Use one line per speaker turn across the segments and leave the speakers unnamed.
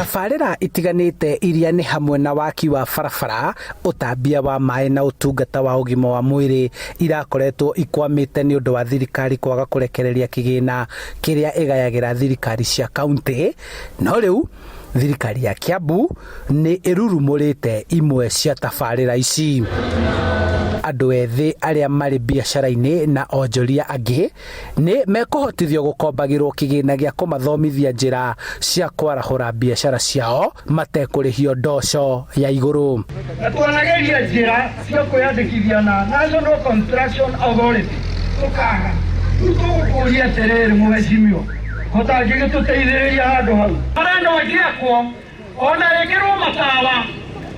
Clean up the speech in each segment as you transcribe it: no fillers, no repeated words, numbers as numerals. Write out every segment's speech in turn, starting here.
Tabarĩra itiganĩte iria nĩ hamwe na waki wa barabara, ũtambia wa maĩ na ũtungata wa ũgima wa mwĩrĩ irakoretwo ikwamĩte nĩ ũndũ wa thirikari kwaga kũrekereria kĩgĩna kĩrĩa ĩgayagĩra thirikari cia kaunti. No rĩu thirikari ya Kiambu nĩ ĩrurumũrĩte imwe cia tabarĩra ici. Andũ ethĩ arĩa marĩ biacara-inĩ na onjoria angĩ nĩ mekũhotithio gũkombagĩrwo kĩgĩna gĩa kũmathomithia njĩra cia kwarahũra biacara ciao matekũrĩhio ndoco ya igũrũ.
Twanageria njĩra cia kwĩyandĩkithia na National Construction Authority. Tũkaga tũkũria atĩrĩrĩ mũhecimiwa hotangĩgĩtũteithĩrĩria handũ hau harĩa no angĩakwo ona rĩkĩrwo matawa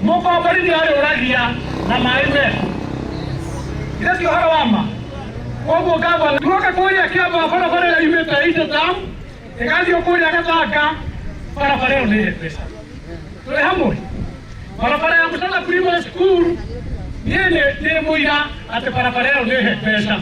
mũkomborithia harĩ ũragia na maĩ meho ndio harama koguo gava tuoka kuria Kiambu barabara ya imeta ite tam ikazi okuria gataka barabara ni pesa tule hamwe barabara ya Musana Primary School ni muira ate barabara ni pesa.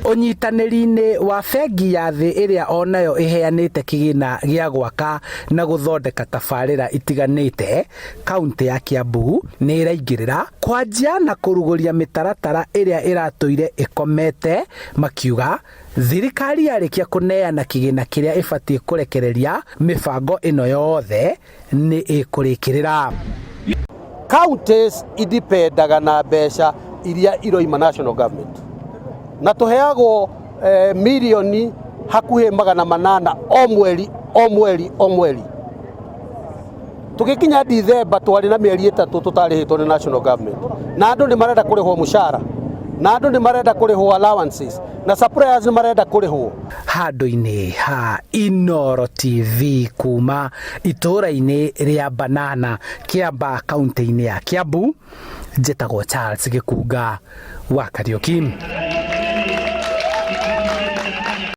Ũnyitanĩri-inĩ wa bengi ya thĩ ĩrĩa onayo ĩheanĩte kĩgĩna gĩa gwaka na gũthondeka tabarĩra itiganĩte, kaunti ya Kiambu nĩ ĩraingĩrĩra kwanjia na kũrugũria mĩtaratara ĩrĩa ĩratũire ĩkomete, makiuga thirikari yarĩkia kũneana kĩgĩna kĩrĩa ĩbatiĩ kũrekereria mĩbango ĩno yothe nĩ ĩkũrĩkĩrĩra.
Counties idipendaga na mbeca iria iroima national government na tuheagwo milioni hakuhĩ 800 o mweri. Tugikinya December twari na mĩeri 3 tutarĩhĩtwo nĩ national government, na andũ nĩ marenda kũrĩhwo mũcara, na andũ nĩ marenda kũrĩhwo allowances, na suppliers nĩ marenda kũrĩhwo.
Handũ-inĩ ha Inooro TV kuma itũũra-inĩ rĩa Banana, Kiamba, kaunti-inĩ ya Kiambu, njĩtagwo Charles Gĩkunga wa Kariũki.